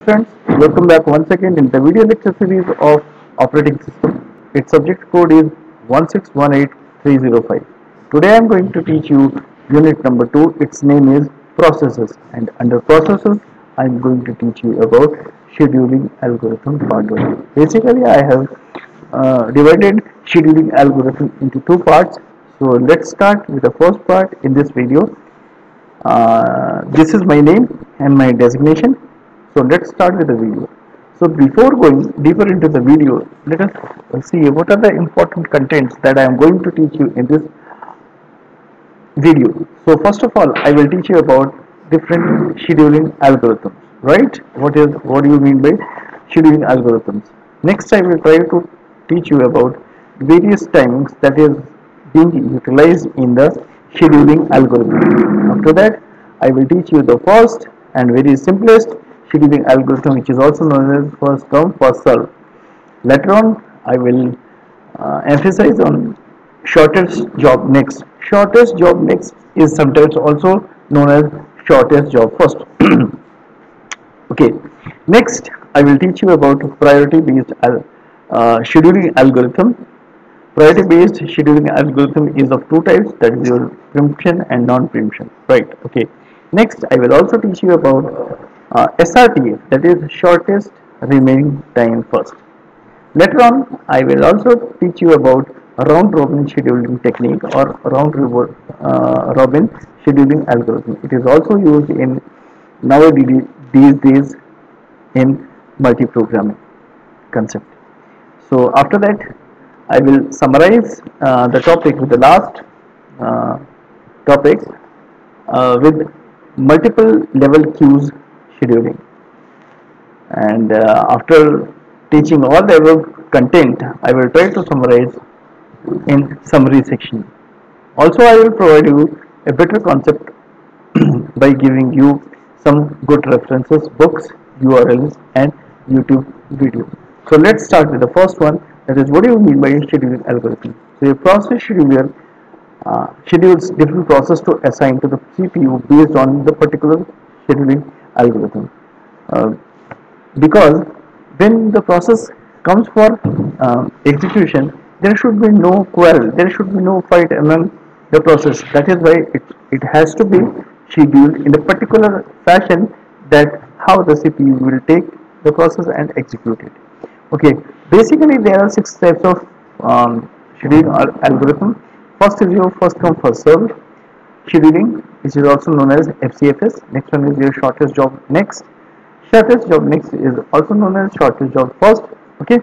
friends, welcome back once again in the video lecture series of operating system. Its subject code is 1618305. Today I am going to teach you unit number 2. Its name is processes, and under processes I am going to teach you about scheduling algorithm part 1. Basically I have divided scheduling algorithm into two parts. So let's start with the first part in this video. This is my name and my designation. So let's start with the video. So before going deeper into the video, let us see what are the important contents that I am going to teach you in this video. So first of all, I will teach you about different scheduling algorithms, right? What do you mean by scheduling algorithms? Next, I will try to teach you about various timings that is being utilized in the scheduling algorithm. After that, I will teach you the first and very simplest scheduling algorithm, which is also known as first come first serve. Later on, I will emphasize on shortest job next. Shortest job next is sometimes also known as shortest job first. Okay, next I will teach you about priority based scheduling algorithm. Priority based scheduling algorithm is of two types, that is your preemption and non-preemption, right? Okay, next I will also teach you about SRTA, that is shortest remaining time first. Later on, I will also teach you about round-robin scheduling technique or round-robin scheduling algorithm. It is also used in nowadays these days in multi-programming concept. So after that, I will summarize the topic with the last uh, topic with multiple level queues scheduling. And after teaching all the above content, I will try to summarize in summary section. Also, I will provide you a better concept by giving you some good references, books, URLs, and YouTube video. So let's start with the first one. That is, what do you mean by scheduling algorithm? So a process scheduler schedules different process to assign to the CPU based on the particular scheduling algorithm. Uh, because when the process comes for execution, there should be no quarrel, there should be no fight among the process. That is why it has to be scheduled in a particular fashion, that how the CPU will take the process and execute it. Okay, basically there are 6 types of scheduling algorithm. First is your first come first serve scheduling, which is also known as FCFS. Next one is your shortest job next. Shortest job next is also known as shortest job first. Okay.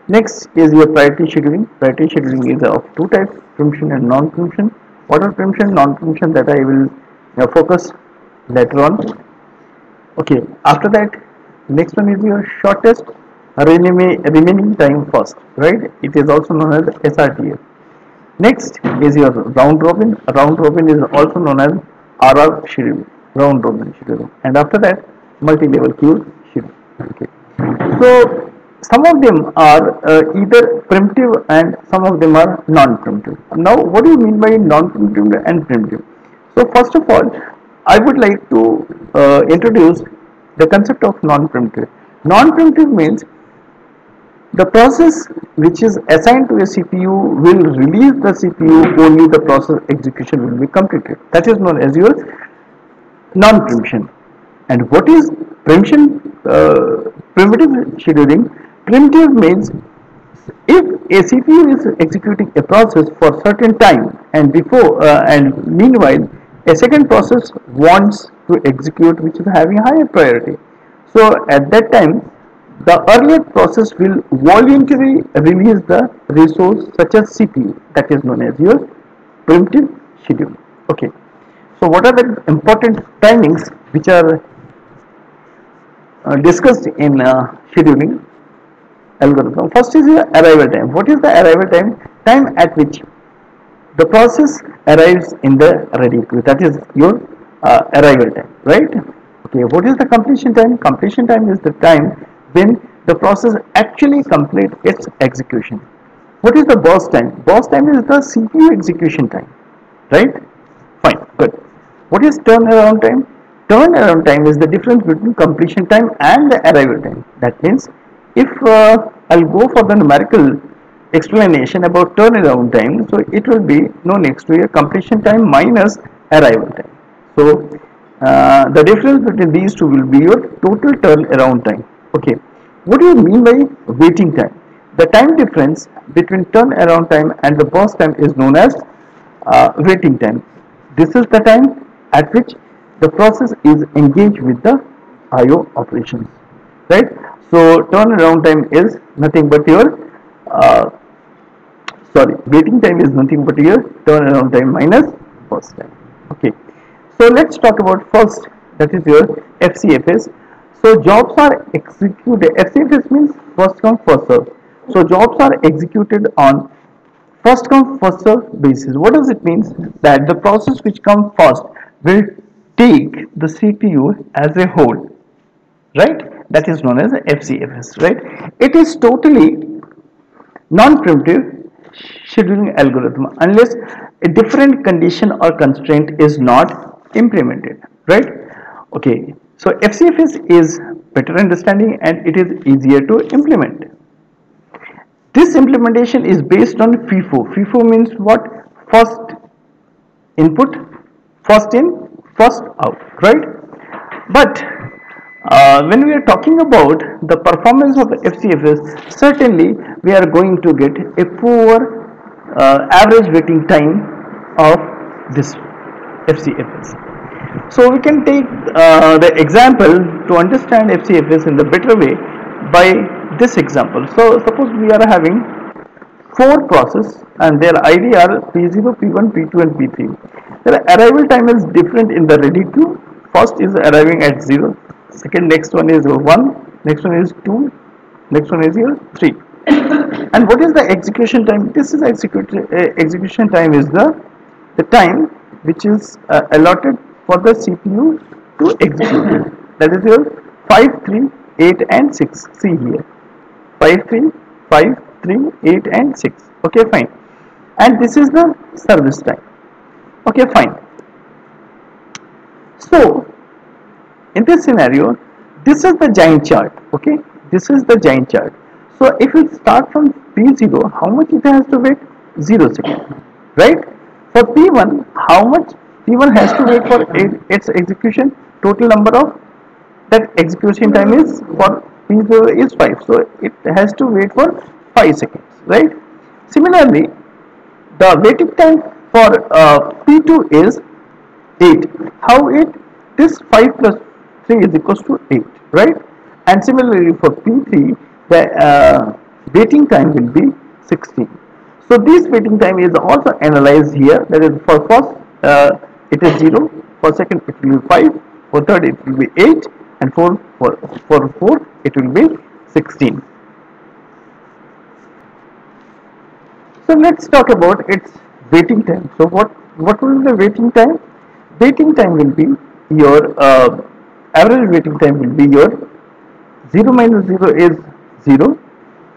Next is your priority scheduling. Priority scheduling is of two types: preemption and non-preemption. What are preemption, non-preemption, that I will focus later on. Okay. After that, next one is your shortest remaining time first. Right. It is also known as SRTA. Next is your round robin. Round robin is also known as RR schedule, round robin schedule. And after that, multi-level queue schedule. Okay. So some of them are either preemptive and some of them are non-preemptive. Now, what do you mean by non-preemptive and preemptive? So first of all, I would like to introduce the concept of non-preemptive. Non-preemptive means the process which is assigned to a CPU will release the CPU only the process execution will be completed. That is known as your non-preemption. And what is preemption? Primitive scheduling. Primitive means if a CPU is executing a process for certain time, and and meanwhile a second process wants to execute, which is having higher priority. So at that time, the earlier process will voluntarily release the resource such as CPU, that is known as your primitive schedule. Okay. So what are the important timings which are discussed in scheduling algorithm? First is your arrival time. What is the arrival time? Time at which the process arrives in the ready queue. That is your arrival time, right? Okay. What is the completion time? Completion time is the time when the process actually complete its execution. What is the burst time? Burst time is the CPU execution time, right? Fine, good. What is turnaround time? turnaround time is the difference between completion time and the arrival time. That means if I'll go for the numerical explanation about turnaround time, so it will be no next to a completion time minus arrival time. So the difference between these two will be your total turnaround time. Okay, what do you mean by waiting time? The time difference between turnaround time and the burst time is known as waiting time. This is the time at which the process is engaged with the IO operations, right? So turnaround time is nothing but your waiting time is nothing but your turnaround time minus burst time. Okay, so let's talk about first, that is your FCFS. So jobs are executed. FCFS means first come first serve. So jobs are executed on first come first serve basis. What does it mean? That the process which comes first will take the CPU as a whole, right? That is known as FCFS, right? It is totally non-primitive scheduling algorithm unless a different condition or constraint is not implemented, right? Okay, so FCFS is better understanding and it is easier to implement. This implementation is based on FIFO. FIFO means what? First input, first in, first out, right? But when we are talking about the performance of the FCFS, certainly we are going to get a poor average waiting time of this FCFS. So we can take the example to understand FCFS in the better way by this example. So suppose we are having four process and their ID are P0, P1, P2 and P3. Their arrival time is different in the ready queue. First is arriving at 0, second next one is 1, next one is 2, next one is 3. And what is the execution time? This is execution time is the time which is allotted for the CPU to execute. That is your 5, 3, 8 and 6. See here, 5, 3, 5, 3, 8 and 6. Okay, fine. And this is the service time. Okay, fine. So in this scenario, this is the giant chart. Okay, this is the giant chart. So if we start from P0, how much it has to wait? 0 seconds, right? For P1, how much P1 has to wait for its execution? Total number of that execution time is for P0 is 5. So it has to wait for 5 seconds, right? Similarly, the waiting time for P2 is 8. How 8? This 5 plus 3 is equals to 8, right? And similarly for P3, the waiting time will be 16. So this waiting time is also analyzed here. That is, for first it is 0, for second it will be 5, for third it will be 8, and for fourth it will be 16. So let's talk about its waiting time. So what will be the waiting time? Waiting time will be your average waiting time will be your 0 minus 0 is 0,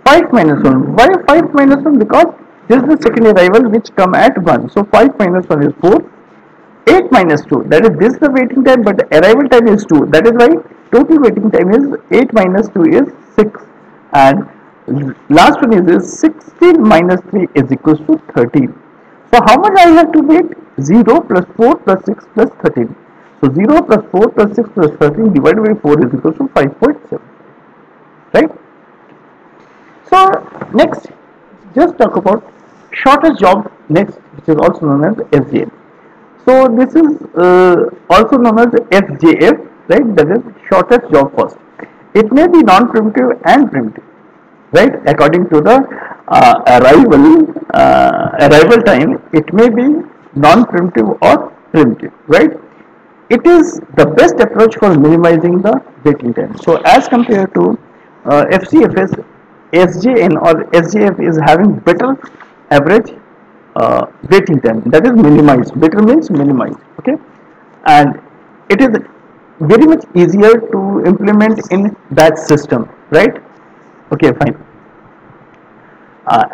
5 minus 1. Why 5 minus 1? Because this is the second arrival which come at 1. So 5 minus 1 is 4. 8 minus 2, that is this the waiting time, but the arrival time is 2. That is why total waiting time is 8 minus 2 is 6. And last one is 16 minus 3 is equals to 13. So how much I have to wait? 0 plus 4 plus 6 plus 13. So 0 plus 4 plus 6 plus 13 divided by 4 is equals to 5.7. Right? So next, just talk about shortest job next, which is also known as SJF. So this is also known as FJF, right? That is shortest job first. It may be non-primitive and primitive, right? According to the arrival time, it may be non-primitive or primitive, right? It is the best approach for minimizing the waiting time. So as compared to FCFS, SJN or SJF is having better average waiting time, that is minimized. Better means minimized, okay? And it is very much easier to implement in batch system, right? Okay, fine.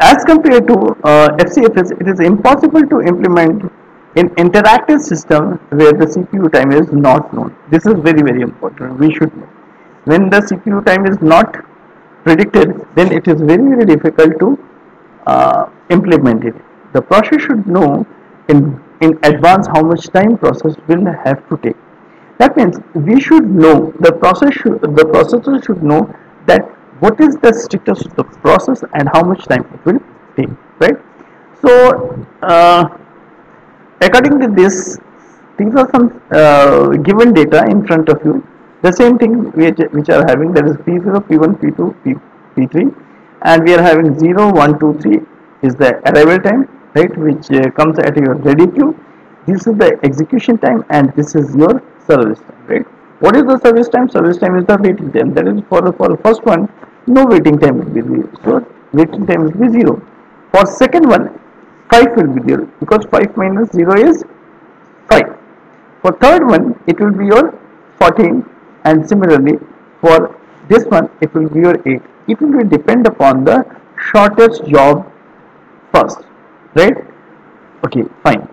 As compared to FCFS, it is impossible to implement in interactive system where the CPU time is not known. This is very very important. We should know. When the CPU time is not predicted, then it is very very difficult to implement it. The process should know in advance how much time process will have to take. That means we should know the processor should know that what is the status of the process and how much time it will take, right? So according to this, these are some given data in front of you. The same thing which are having, that is P0, P1, P2, P3, and we are having 0, 1, 2, 3 is the arrival time, right, which comes at your ready queue. This is the execution time, and this is your service time, right? What is the service time? Service time is the waiting time. That is for the first one, no waiting time will be there. So waiting time will be 0. For second one, 5 will be there because 5 minus 0 is 5. For third one, it will be your 14, and similarly for this one, it will be your 8. It will be depend upon the shortest job first, right? Okay, fine.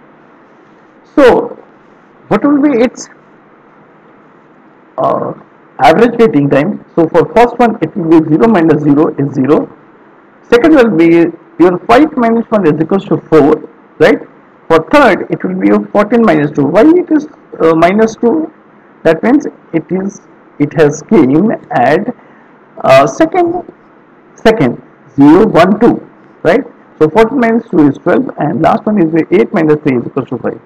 So what will be its average waiting time? So for first one, it will be 0 minus 0 is 0. Second will be your 5 minus 1 is equals to 4, right? For third, it will be your 14 minus 2. Why it is minus 2? That means it has came at second 0 1 2, right? So 14 minus 2 is 12, and last one is 8 minus 3 is equals to 5.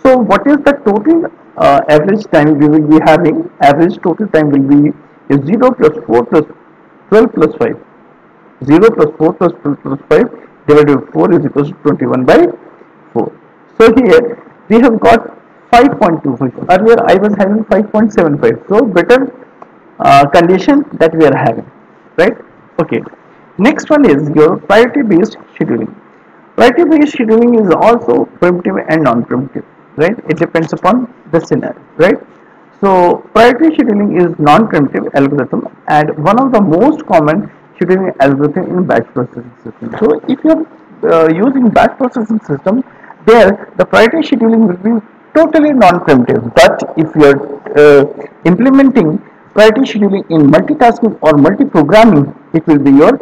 So what is the total average time we will be having? Average total time will be is 0 plus 4 plus 12 plus 5. 0 plus 4 plus 12 plus 5 divided by 4 is equals to 21 by 4. So here we have got 5.25. Earlier I was having 5.75. So better condition that we are having, right? Okay. Next one is your priority based scheduling. Priority based scheduling is also primitive and non-primitive, right? It depends upon the scenario, right? So priority scheduling is non-primitive algorithm and one of the most common scheduling algorithm in batch processing system. So if you are using batch processing system, there the priority scheduling will be totally non-primitive. But if you are implementing priority scheduling in multitasking or multi-programming, it will be your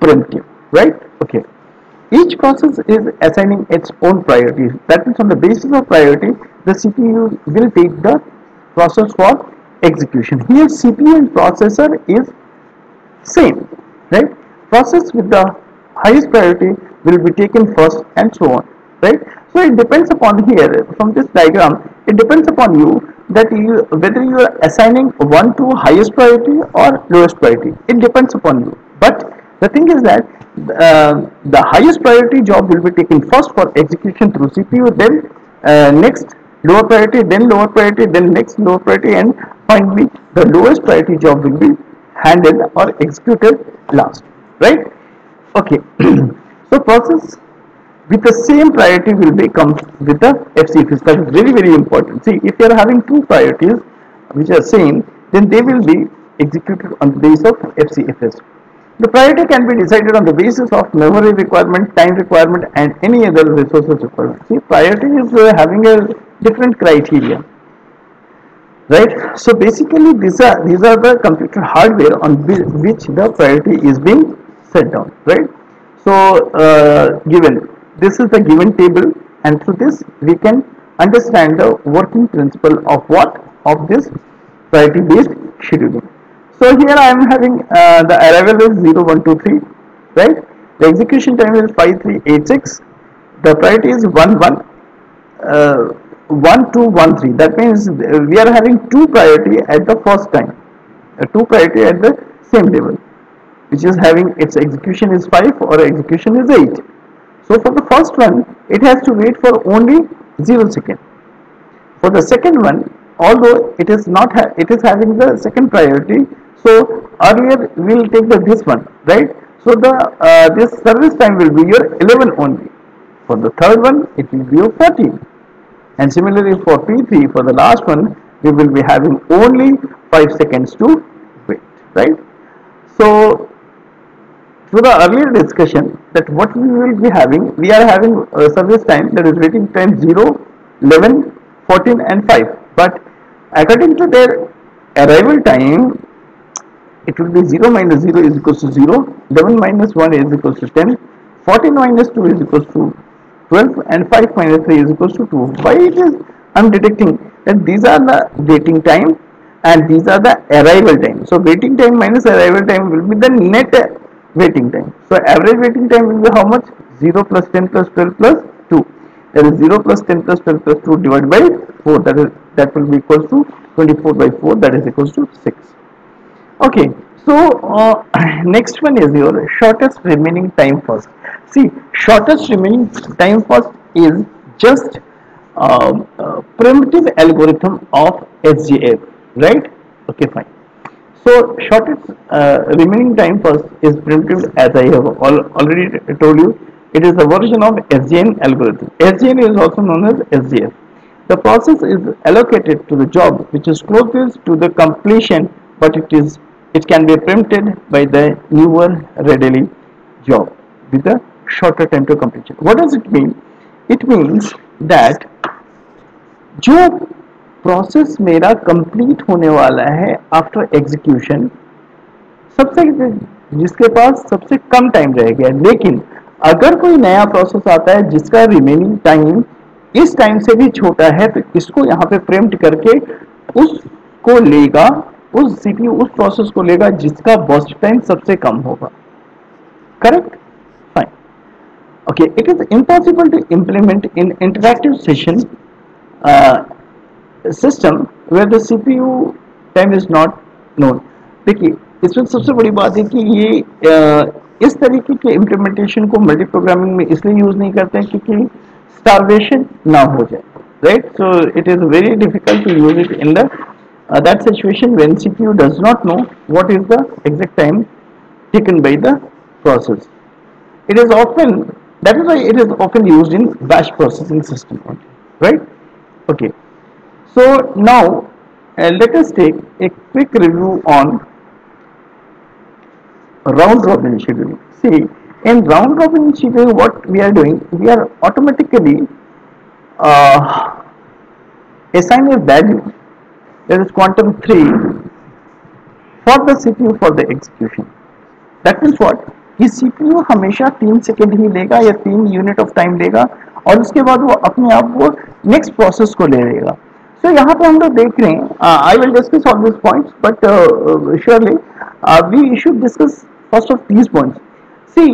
primitive, right? Okay. Each process is assigning its own priorities. That means on the basis of priority, the CPU will take the process for execution. Here CPU and processor is same, right? Process with the highest priority will be taken first and so on, right? So it depends upon here from this diagram, it depends upon you that whether you are assigning one to highest priority or lowest priority. It depends upon you. But the thing is that the highest priority job will be taken first for execution through CPU, then next lower priority, then lower priority, then next lower priority, and finally the lowest priority job will be handled or executed last, right? Okay. So process with the same priority will become with the FCFS. That is very very important. See, if you are having two priorities which are same, then they will be executed on the basis of FCFS. The priority can be decided on the basis of memory requirement, time requirement, and any other resources requirement. See, priority is having a different criteria, right? So basically, these are the computer hardware on which the priority is being set down, right? So given this is the given table, and through this we can understand the working principle of this priority based scheduling. So here I am having the arrival is 0 1 2 3, right? The execution time is 5 3 8 6. The priority is 1 1 1 2 1 3. That means we are having two priority at the first time, two priority at the same level, which is having its execution is 5 or execution is 8. So for the first one, it has to wait for only 0 second. For the second one, although it is not it is having the second priority, so earlier we will take this one, right? So the this service time will be your 11 only. For the third one, it will be your 14. And similarly for P3, for the last one, we will be having only 5 seconds to wait, right? So through the earlier discussion, that what we will be having, we are having service time, that is waiting time 0, 11, 14 and 5, but according to their arrival time, it will be 0 minus 0 is equals to 0, 11 minus 1 is equals to 10, 14 minus 2 is equals to 12 and 5 minus 3 is equals to 2. Why it is, I am detecting that these are the waiting time and these are the arrival time. So waiting time minus arrival time will be the net waiting time. So average waiting time will be how much? 0 plus 10 plus 12 plus 2. That is 0 plus 10 plus 12 plus 2 divided by 4. That will be equals to 24 by 4. That is equals to 6. Okay, so next one is your shortest remaining time first. See, shortest remaining time first is just primitive algorithm of SGF, right? Okay, fine. So shortest remaining time first is primitive, as I have already told you. It is a version of SGN algorithm. SGN is also known as SGF. The process is allocated to the job which is closest to the completion, but it can be preempted by the newer readily job with a shorter time to completion. What does it mean? It means that जो process मेरा complete होने वाला है after execution, सबसे जिसके पास सबसे कम time रह गया, लेकिन अगर कोई नया प्रोसेस आता है जिसका रिमेनिंग टाइम इस टाइम से भी छोटा है, तो इसको यहाँ पे प्रेम्प्ट करके उसको लेगा, उस सीपीयू उस प्रोसेस को लेगा जिसका बर्स्ट टाइम सबसे कम होगा. Correct? Fine. Okay, it is impossible to implement in interactive system where the CPU time is not known. देखिए, इसमें सबसे बड़ी बात है कि ये इस तरीके के इम्प्लीमेंटेशन को मल्टी प्रोग्रामिंग में इसलिए यूज नहीं करते हैं क्योंकि स्टारवेशन ना हो जाए, right? So it is very difficult to use it in the that situation when CPU does not know what is the exact time taken by the process. It is often, that is why it is often used in batch processing system only, right? Okay, so now let us take a quick review on round robin scheduling. See, in round robin scheduling what we are doing, we are automatically assign a value, that is quantum 3, for the CPU for the execution. That means what, कि CPU हमेशा 3 second ही लेगा या 3 unit of time लेगा और उसके बाद वो अपने आप वो नेक्स्ट प्रोसेस को ले लेगा. सो यहाँ पे हम लोग देख रहे हैं, I will discuss all this points, but surely we should discuss first of these points. See,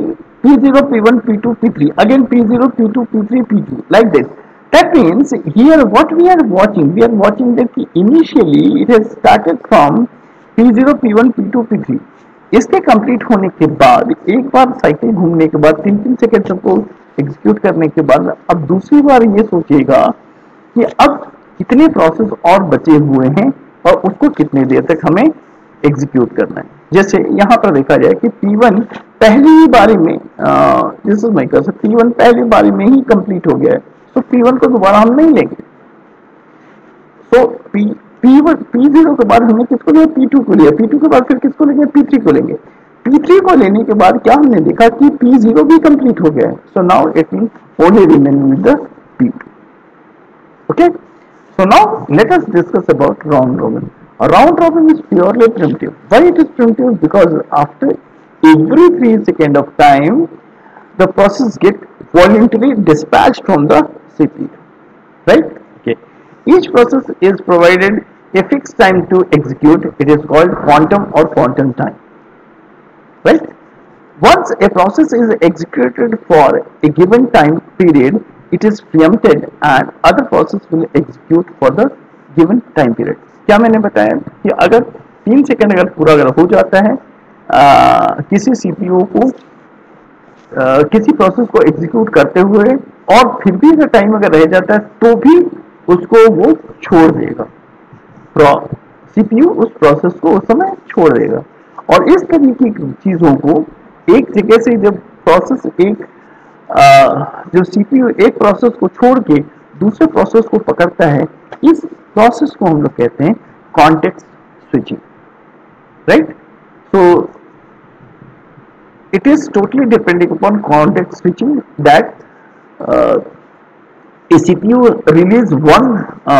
P0, P1, P2, P3, again P0, P2, P3, P2, like this. That means here what we are watching that initially it has started from P0, P1, P2, P3. इसके complete होने के बाद एक बार cycle घूमने के बाद 3-3 second सबको execute करने के बाद अब दूसरी बार ये सोचेगा कि अब कितने प्रोसेस और बचे हुए हैं और उसको कितने देर तक हमें एग्जीक्यूट करना है. जैसे यहाँ पर देखा जाए कि P1 पहली ही बारी में this is my cursor, P1 पहली बारी में ही कंप्लीट हो गया है, तो P1 को दोबारा हम नहीं लेंगे. तो P0 के बाद हमने किसको लिया? P2 को लिया. P2 के बाद फिर किसको लेंगे? P3 को लेंगे. P3 को लेने के बाद क्या हमने देखा कि P0 भी कंप्लीट हो गया है. So now it means only remaining with the P2. Okay, so now let us discuss about round robin. A round robin is purely primitive. Why it is primitive? Because after every 3 seconds of time the process get voluntarily dispatched from the CPU, right? Okay, each process is provided a fixed time to execute. It is called quantum or quantum time, right? Once a process is executed for a given time period, it is preempted and other process will execute for the given time period. क्या मैंने बताया कि अगर 3 second अगर पूरा अगर हो जाता है किसी सीपीयू को किसी प्रोसेस को एग्जीक्यूट करते हुए और फिर भी अगर टाइम अगर रह जाता है तो भी उसको वो छोड़ देगा, सीपीयू उस प्रोसेस को उस समय छोड़ देगा. और इस तरीके की चीजों को एक जगह से जब प्रोसेस एक जो सीपीयू एक प्रोसेस को छोड़ के दूसरे प्रोसेस को पकड़ता है, इस प्रोसेस को हम लोग कहते हैं context switching, right? So it is totally depending upon context switching that uh, a CPU release one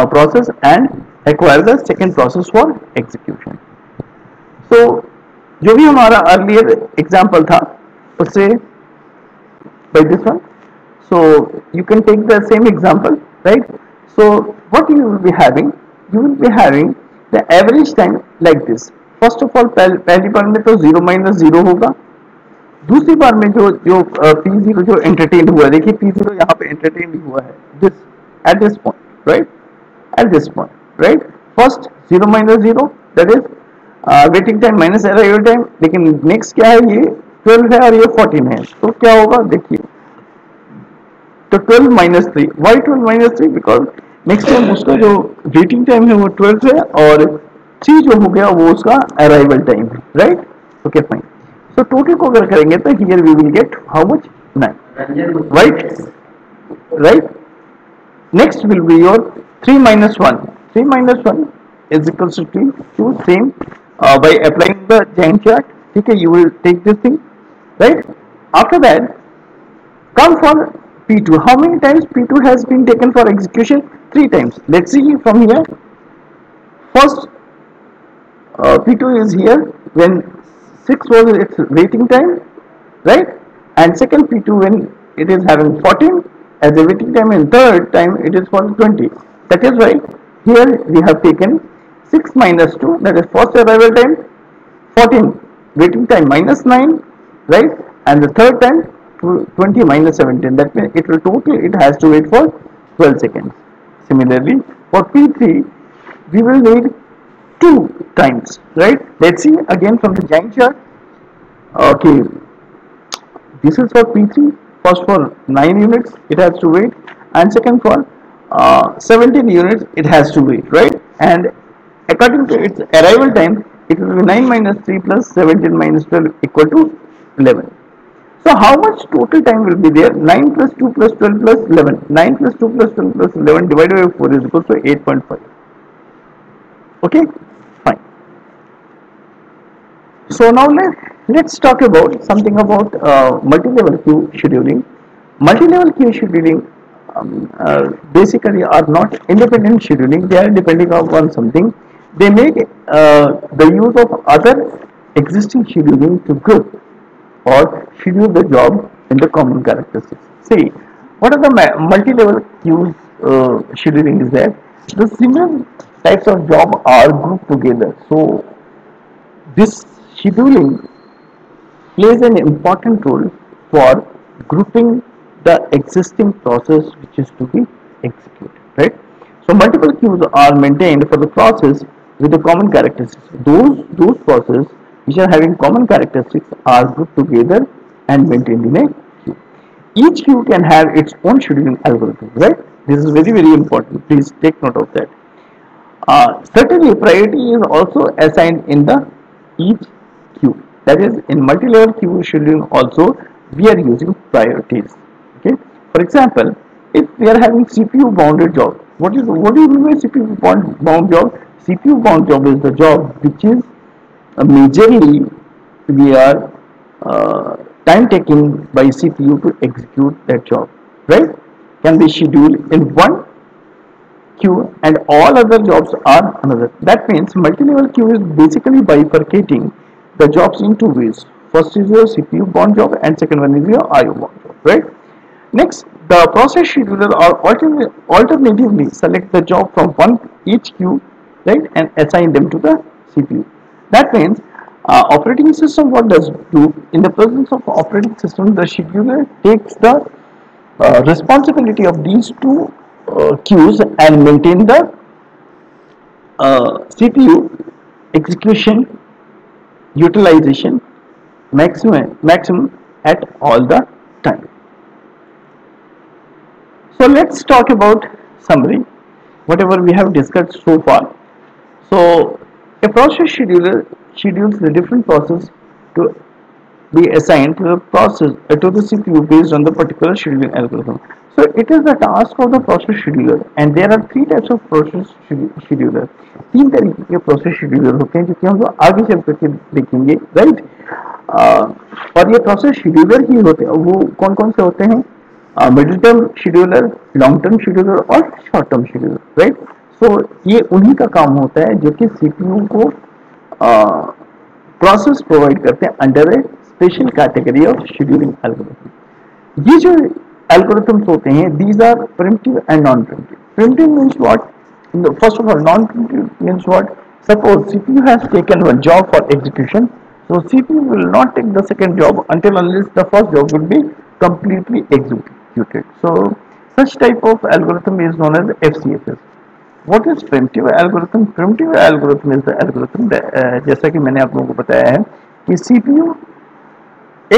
process and acquire the second process for execution. So जो भी हमारा अर्लियर एग्जाम्पल था उससे by this one, so you can take the same example, right? So what you will be having, you will be having the average time like this. First of all पहली बार में तो 0 - 0 होगा, दूसरी बार में जो जो पी जीरो जो entertain हुआ है, देखिए पी जीरो यहाँ पे एंटरटेन हुआ है this at this point, right, at this point, right. First 0 - 0 that is waiting time minus arrival time, लेकिन नेक्स्ट क्या है, ये 12 है और ये 14 है, तो क्या होगा देखिए, तो 12 - 3, वाई 12 - 3, बिकॉज नेक्स्ट टाइम उसका जो वेटिंग टाइम है वो 12 है और 3 जो हो गया वो उसका अराइवल टाइम है, right. Okay fine. So total को अगर करेंगे तो here we will get how much, 9, right, right. Next will be your 3 - 1. 3 - 1 is equals to 2, same by applying the giant chart. Okay, you will take this thing, right. After that come for P2. How many times P2 has been taken for execution? 3 times. Let's see from here. First P2 is here when 6 was its waiting time, right, and second P2 when it is having 14 as a waiting time, and third time it is for 20. That is why here we have taken 6 - 2, that is first arrival time, 14 waiting time minus 9, right, and the third time 20 - 17, that means it will total it has to wait for 12 seconds. Similarly for P3 we will need 2 times, right. Let's see again from the giant chart. Okay, this is for P3. First for 9 units it has to wait, and second for 17 units it has to wait, right. And according to its arrival time it will be 9 - 3 plus 17 - 12 equal to 11. So how much total time will be there? 9 plus 2 plus 12 plus 11. 9 plus 2 plus 12 plus 11 divided by 4 is equal to 8.5. Okay, fine. So now let's talk about something about multi-level queue scheduling. Multi-level queue scheduling basically are not independent scheduling; they are depending on something. They make the use of other existing scheduling to group or schedule the job in the common characteristics. See, what are the multi-level queues scheduling is that the similar types of job are grouped together. So this scheduling plays an important role for grouping the existing process which is to be executed, right. So multiple queues are maintained for the process with the common characteristics. Those processes which are having common characteristics are grouped together and maintained in a queue. Each queue can have its own scheduling algorithm, right. This is very important. Please take note of that. Certainly priority is also assigned in the each queue. That is, in multi-level queue scheduling also we are using priorities. Okay. For example, if we are having CPU bounded job, what do you mean by CPU bound job? CPU bound job is the job which is majorly we are time taking by CPU to execute that job, right? Can be scheduled in one queue and all other jobs are another. That means multi-level queue is basically bifurcating the jobs in two ways. First is your CPU bound job and second one is your IO bound job, right. Next, the process scheduler or alternatively select the job from one each queue, right, and assign them to the CPU. That means operating system what does do, in the presence of operating system the scheduler takes the responsibility of these two queues and maintain the CPU execution utilization maximum at all the time. So let's talk about summary, whatever we have discussed so far. So a process scheduler schedules the different process to be assigned to the process to the CPU based on the particular scheduling algorithm. So it is the task of the process scheduler, and there are three types of process scheduler. तीन तरीके के process scheduler होते हैं जो कि हम लोग आगे चल करके देखेंगे, right? और ये प्रोसेस शेड्यूलर ही होते हैं। वो कौन कौन से होते हैं? Middle term scheduler, long term scheduler और शॉर्ट टर्म शेड्यूलर, राइट। सो ये उन्हीं का काम होता है जो कि सीपीयू को प्रोसेस प्रोवाइड करते हैं under a special category of scheduling algorithm. ये जो एल्गोरिथम्स होते हैं, these are primitive and non primitive. Primitive means what? First of all, non-primitive means what? Suppose CPU has taken one job for execution, so CPU will not take the second job until unless the first job will be completely executed. So such type of algorithm is known as FCFS. What is primitive algorithm? Primitive algorithm is the algorithm that, जैसा कि मैंने आप लोगों को बताया है कि CPU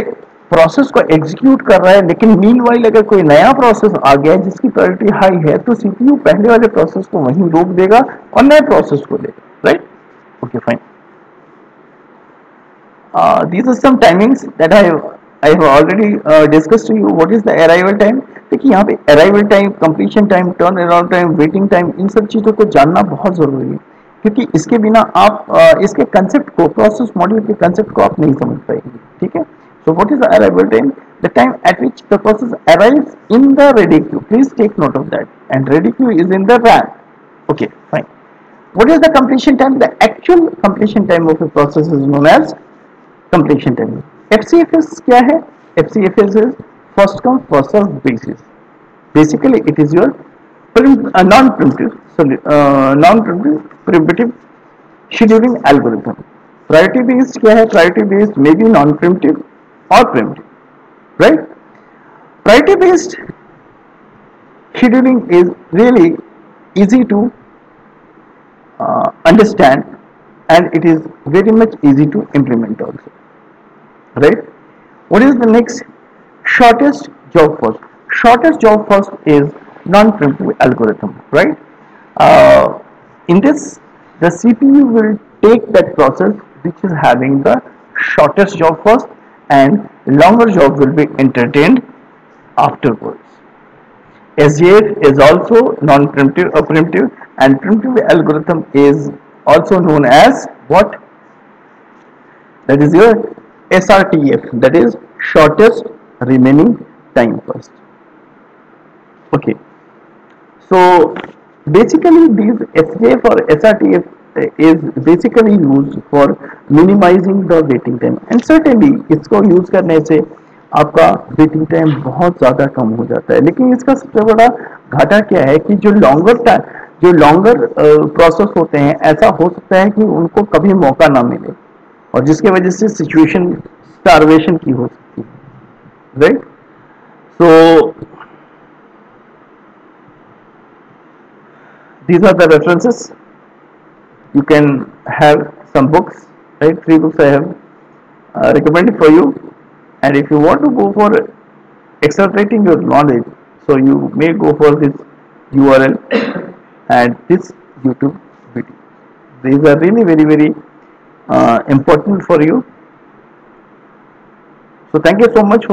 एक प्रोसेस को एग्जीक्यूट कर रहा है, लेकिन मीनवाइल अगर कोई नया प्रोसेस आ गया है जिसकी प्रायोरिटी हाई है, तो सीपीयू पहले वाले प्रोसेस को वहीं रोक देगा और नए प्रोसेस को देगा, right. Okay fine. These are some timings that I have already discussed to you. What is the arrival time? देखिए यहाँ पे arrival time, completion time, turn around time, waiting time, इन सब चीज़ों को जानना बहुत ज़रूरी है, क्योंकि इसके बिना आप इसके कंसेप्ट को, प्रोसेस मॉडल के कंसेप्ट को आप नहीं समझ पाएंगे, ठीक है। So what is the arrival time? The time at which the process arrives in the ready queue. Please take note of that. And ready queue is in the RAM. Okay, fine. What is the completion time? The actual completion time of a process is known as completion time. FCFS क्या है? FCFS is first come first served basis. Basically, it is your non-primitive scheduling algorithm. Priority based क्या है? Priority based may be non-primitive or primitive, right? Priority based scheduling is really easy to understand, and it is very much easy to implement also, right? What is the next? Shortest job first. Shortest job first is non-primitive algorithm, right? In this, the CPU will take that process which is having the shortest job first, and longer job will be entertained afterwards. SJF is also non-primitive or primitive, and primitive algorithm is also known as what? That is your SRTF, that is shortest remaining time first. Okay, so basically these SJF or SRTF is basically used for minimizing the waiting time, and certainly इसको use करने से आपका waiting time बहुत ज़्यादा कम हो जाता है। लेकिन इसका सबसे बड़ा घाटा क्या है कि जो लॉन्गर प्रोसेस होते हैं, ऐसा हो सकता है कि उनको कभी मौका ना मिले, और जिसके वजह से सिचुएशन स्टारवेशन की हो सकती है, right. So these are the references. You can have some books, right? 3 books I have recommended for you, and if you want to go for accelerating your knowledge, so you may go for this URL and this YouTube video. These are really very important for you. So thank you so much for